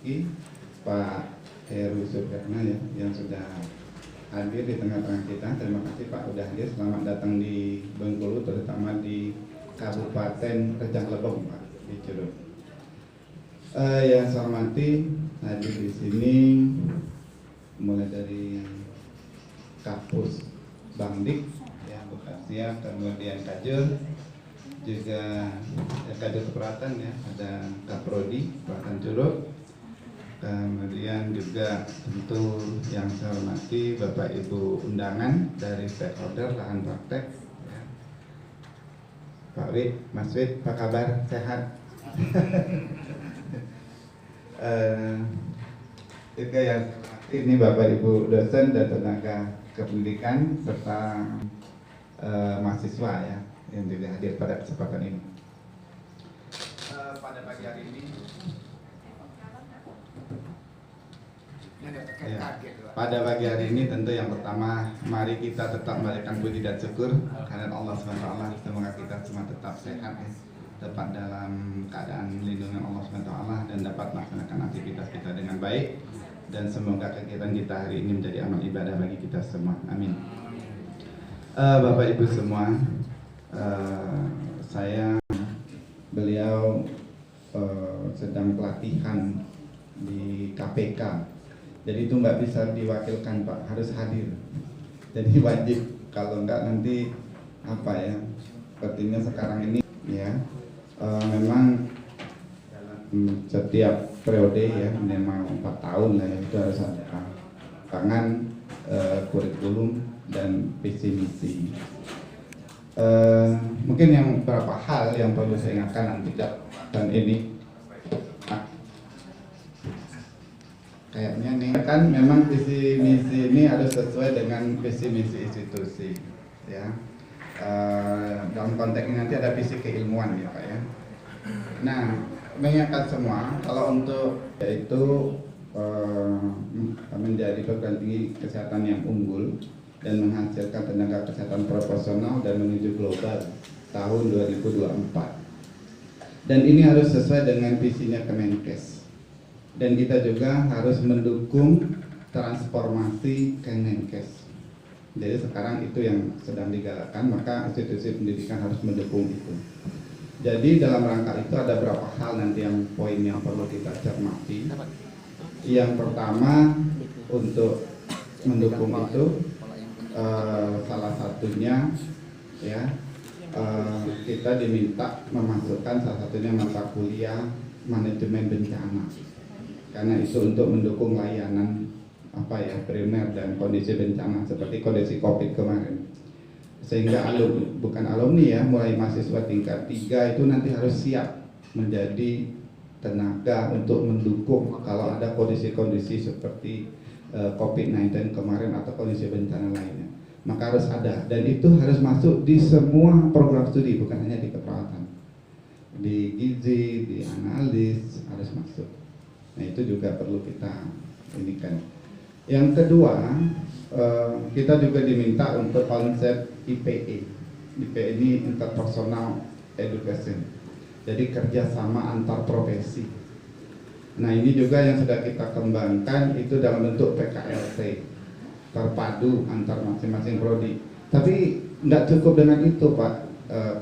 Marzuki, Pak Heru Supriyatna ya, yang sudah hadir di tengah-tengah kita. Terima kasih Pak udah hadir. Selamat datang di Bengkulu, terutama di Kabupaten Rejang Lebong Pak, di Curug. Yang saya hormati hadir di sini mulai dari Kapus Bangdik ya, Bekasi, kemudian Kajur, juga Kajur Keperatan ya, ada Kaprodi Keperatan Curug, kemudian juga tentu yang saya hormati Bapak Ibu undangan dari stakeholder lahan praktek ya. Pak Wid, Mas Wid, apa kabar? Sehat? Juga yang ini Bapak Ibu dosen dan tenaga kependidikan serta mahasiswa ya yang juga hadir pada kesempatan ini. Pada pagi hari ini pada pagi hari ini tentu yang pertama mari kita tetap memberikan puji dan syukur karena Allah SWT. Semoga kita semua tetap sehat ya, tepat dalam keadaan lindungan Allah SWT dan dapat melaksanakan aktivitas kita dengan baik, dan semoga kegiatan kita hari ini menjadi amal ibadah bagi kita semua. Amin. Bapak Ibu semua, beliau sedang pelatihan di KPK, jadi itu nggak bisa diwakilkan Pak, harus hadir. Jadi wajib, kalau nggak nanti apa ya, sepertinya sekarang ini ya memang setiap periode ya minimal 4 tahun lah ya, itu harus ada pangan, kurikulum dan visi misi. Mungkin yang beberapa hal yang perlu saya ingatkan nanti dan ini kayaknya nih kan memang visi misi ini harus sesuai dengan visi misi institusi ya. Dalam konteks ini nanti ada visi keilmuan ya Pak ya. Nah, mengingatkan semua kalau untuk yaitu menjadi perguruan tinggi kesehatan yang unggul dan menghasilkan tenaga kesehatan profesional dan menuju global tahun 2024. Dan ini harus sesuai dengan visinya Kemenkes. Dan kita juga harus mendukung transformasi Kemenkes. Jadi sekarang itu yang sedang digalakkan, maka institusi pendidikan harus mendukung itu. Jadi dalam rangka itu ada beberapa hal nanti yang poin yang perlu kita cermati. Yang pertama untuk mendukung itu salah satunya ya kita diminta memasukkan salah satunya mata kuliah manajemen bencana, karena itu untuk mendukung layanan apa ya primer dan kondisi bencana seperti kondisi COVID kemarin. Sehingga bukan alumni ya, mulai mahasiswa tingkat 3 itu nanti harus siap menjadi tenaga untuk mendukung kalau ada kondisi-kondisi seperti COVID-19 kemarin atau kondisi bencana lainnya. Maka harus ada, dan itu harus masuk di semua program studi, bukan hanya di keperawatan, di gizi, di analis harus masuk. Nah itu juga perlu kita inikan. Yang kedua, kita juga diminta untuk konsep IPE. IPE ini interpersonal education, jadi kerjasama antar profesi. Nah ini juga yang sudah kita kembangkan itu dalam bentuk PKLT terpadu antar masing-masing prodi. Tapi nggak cukup dengan itu Pak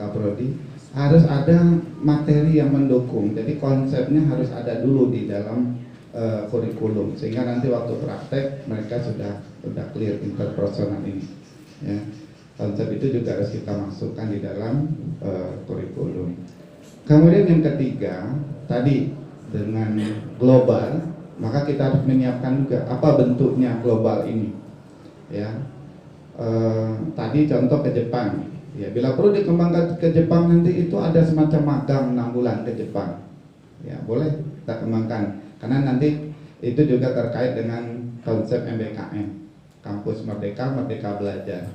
Kaprodi, harus ada materi yang mendukung. Jadi konsepnya harus ada dulu di dalam kurikulum, sehingga nanti waktu praktek mereka sudah clear interpersonal ini ya. Konsep itu juga harus kita masukkan di dalam kurikulum. Kemudian yang ketiga tadi dengan global, maka kita harus menyiapkan juga apa bentuknya global ini ya. Tadi contoh ke Jepang ya, bila perlu dikembangkan ke Jepang nanti itu ada semacam magang 6 bulan ke Jepang ya, boleh kita kembangkan karena nanti itu juga terkait dengan konsep MBKM, kampus merdeka, merdeka belajar.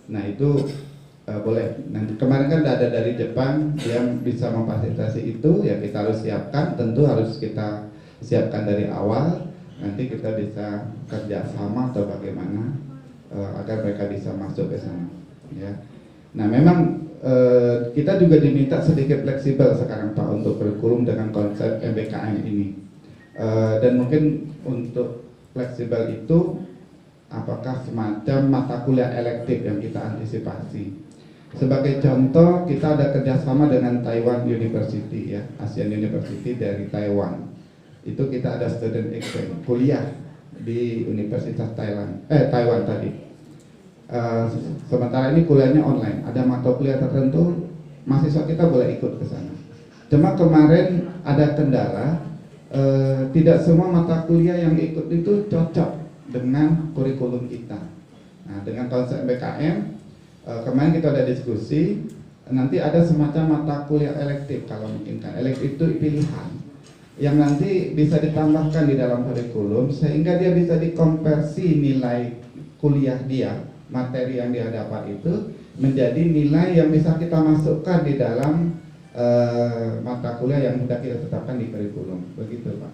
Nah itu boleh. Nanti kemarin kan ada dari Jepang yang bisa memfasilitasi itu ya, kita harus siapkan, tentu harus kita siapkan dari awal. Nanti kita bisa kerjasama atau bagaimana agar mereka bisa masuk ke sana ya. Nah memang kita juga diminta sedikit fleksibel sekarang Pak untuk kurikulum dengan konsep MBKM ini. Dan mungkin untuk fleksibel itu apakah semacam mata kuliah elektif yang kita antisipasi. Sebagai contoh, kita ada kerjasama dengan Taiwan University, ya, Asian University dari Taiwan. Itu kita ada student exchange, kuliah di Universitas Taiwan tadi. Sementara ini kuliahnya online. Ada mata kuliah tertentu, mahasiswa kita boleh ikut ke sana. Cuma kemarin ada kendala, tidak semua mata kuliah yang ikut itu cocok dengan kurikulum kita. Nah, dengan konsep BKM, kemarin kita ada diskusi, nanti ada semacam mata kuliah elektif kalau mungkin kan. Elektif itu pilihan yang nanti bisa ditambahkan di dalam kurikulum sehingga dia bisa dikonversi nilai kuliah dia, materi yang dia dapat itu menjadi nilai yang bisa kita masukkan di dalam mata kuliah yang sudah kita tetapkan di kurikulum. Begitu, Pak.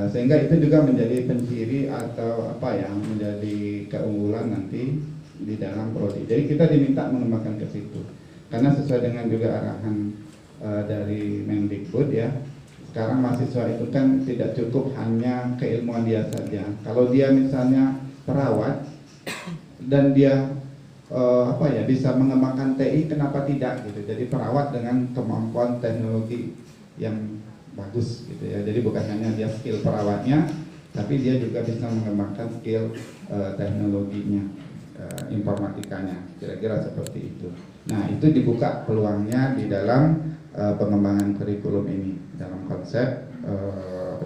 Sehingga itu juga menjadi penciri atau apa ya, menjadi keunggulan nanti di dalam prodi. Jadi kita diminta mengembangkan ke situ. Karena sesuai dengan juga arahan dari Mendikbud, ya. Sekarang mahasiswa itu kan tidak cukup hanya keilmuan dia saja. Kalau dia misalnya perawat dan dia bisa mengembangkan TI, kenapa tidak gitu. Jadi perawat dengan kemampuan teknologi yang bagus gitu ya. Jadi bukan hanya dia skill perawatnya, tapi dia juga bisa mengembangkan skill teknologinya, informatikanya, kira-kira seperti itu. Nah, itu dibuka peluangnya di dalam pengembangan kurikulum ini dalam konsep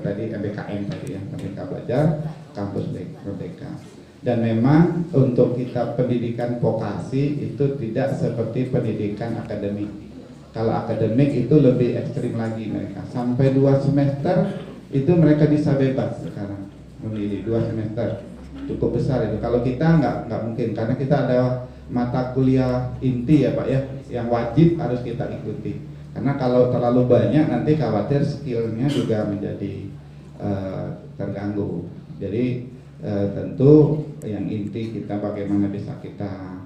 tadi MBKM tadi ya, Merdeka Belajar Kampus Merdeka. Dan memang untuk kita pendidikan vokasi itu tidak seperti pendidikan akademik. Kalau akademik itu lebih ekstrim lagi mereka. Sampai 2 semester itu mereka bisa bebas sekarang memilih 2 semester. Cukup besar itu. Kalau kita nggak mungkin karena kita ada mata kuliah inti ya Pak ya, yang wajib harus kita ikuti. Karena kalau terlalu banyak nanti khawatir skillnya juga menjadi terganggu. Jadi tentu yang inti kita bagaimana bisa kita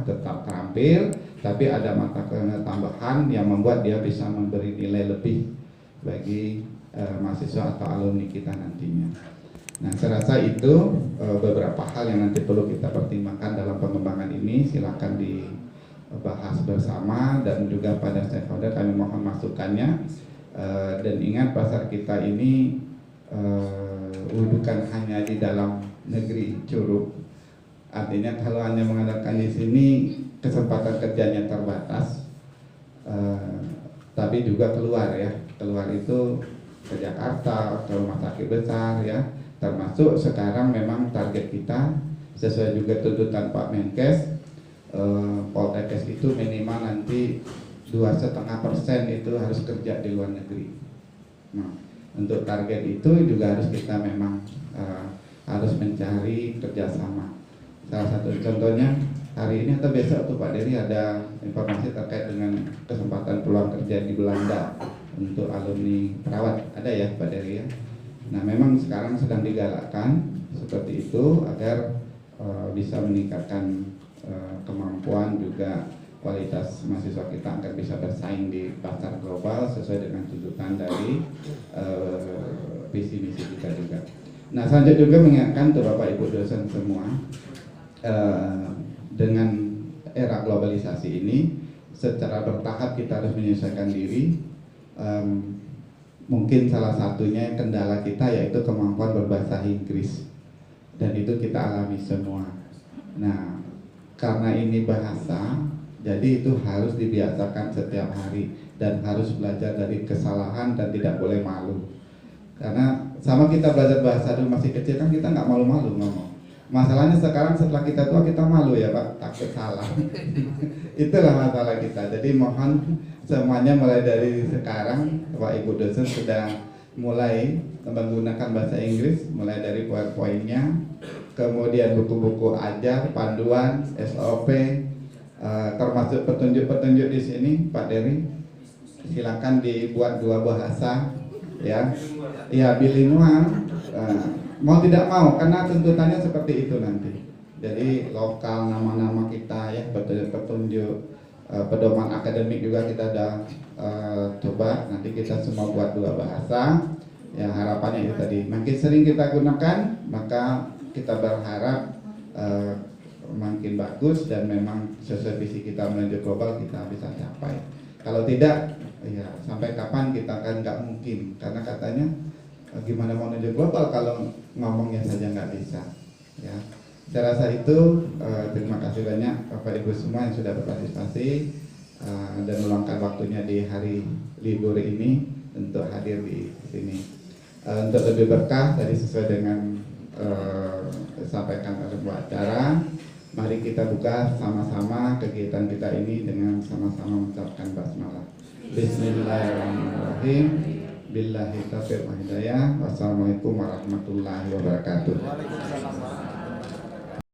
tetap terampil, tapi ada mata kuliah tambahan yang membuat dia bisa memberi nilai lebih bagi mahasiswa atau alumni kita nantinya. Nah, saya rasa itu beberapa hal yang nanti perlu kita pertimbangkan dalam pengembangan ini. Silakan dibahas bersama dan juga pada stakeholder kami mohon masukannya. Dan ingat pasar kita ini bukan hanya di dalam negeri Curug. Artinya kalau hanya mengandalkan di sini kesempatan kerjanya terbatas, tapi juga keluar ya. Keluar itu ke Jakarta, ke rumah sakit besar ya. Termasuk sekarang memang target kita sesuai juga tuntutan Pak Menkes, Poltekkes itu minimal nanti 2,5% itu harus kerja di luar negeri. Nah, untuk target itu juga harus kita memang harus mencari kerjasama. Salah satu contohnya hari ini atau besok tuh Pak Dery ada informasi terkait dengan kesempatan peluang kerja di Belanda untuk alumni perawat, ada ya Pak Dery ya. Nah, memang sekarang sedang digalakkan seperti itu agar bisa meningkatkan kemampuan juga kualitas mahasiswa kita agar bisa bersaing di pasar global sesuai dengan tuntutan dari visi misi kita juga. Nah, selanjutnya juga mengingatkan untuk Bapak Ibu dosen semua, dengan era globalisasi ini secara bertahap kita harus menyesuaikan diri. Mungkin salah satunya kendala kita yaitu kemampuan berbahasa Inggris, dan itu kita alami semua. Nah, karena ini bahasa, jadi itu harus dibiasakan setiap hari dan harus belajar dari kesalahan dan tidak boleh malu. Karena sama kita belajar bahasa dulu masih kecil kan kita nggak malu-malu ngomong. Masalahnya sekarang setelah kita tua kita malu ya Pak, takut salah. Itulah masalah kita. Jadi mohon semuanya mulai dari sekarang Bapak Ibu dosen sudah mulai menggunakan bahasa Inggris, mulai dari PowerPoint-nya, kemudian buku-buku ajar, panduan, SOP, termasuk petunjuk-petunjuk di sini Pak Dery. Silakan dibuat 2 bahasa ya. Ya bilingual. Mau tidak mau karena tuntutannya seperti itu nanti. Jadi lokal nama-nama kita ya, petunjuk pedoman akademik juga kita ada coba nanti kita semua buat 2 bahasa. Ya, harapannya itu tadi. Makin sering kita gunakan, maka kita berharap makin bagus dan memang sesuai visi kita menuju global kita bisa capai. Kalau tidak, ya sampai kapan kita kan nggak mungkin, karena katanya gimana mau menuju global kalau ngomongnya saja nggak bisa. Ya, saya rasa itu. Terima kasih banyak Bapak Ibu semua yang sudah berpartisipasi dan meluangkan waktunya di hari libur ini untuk hadir di sini. Untuk lebih berkah tadi sesuai dengan disampaikan oleh Bu acara, mari kita buka sama-sama kegiatan kita ini dengan sama-sama mengucapkan basmalah. Bismillahirrahmanirrahim. Billahi taufiq wal hidayah. Wassalamualaikum warahmatullahi wabarakatuh.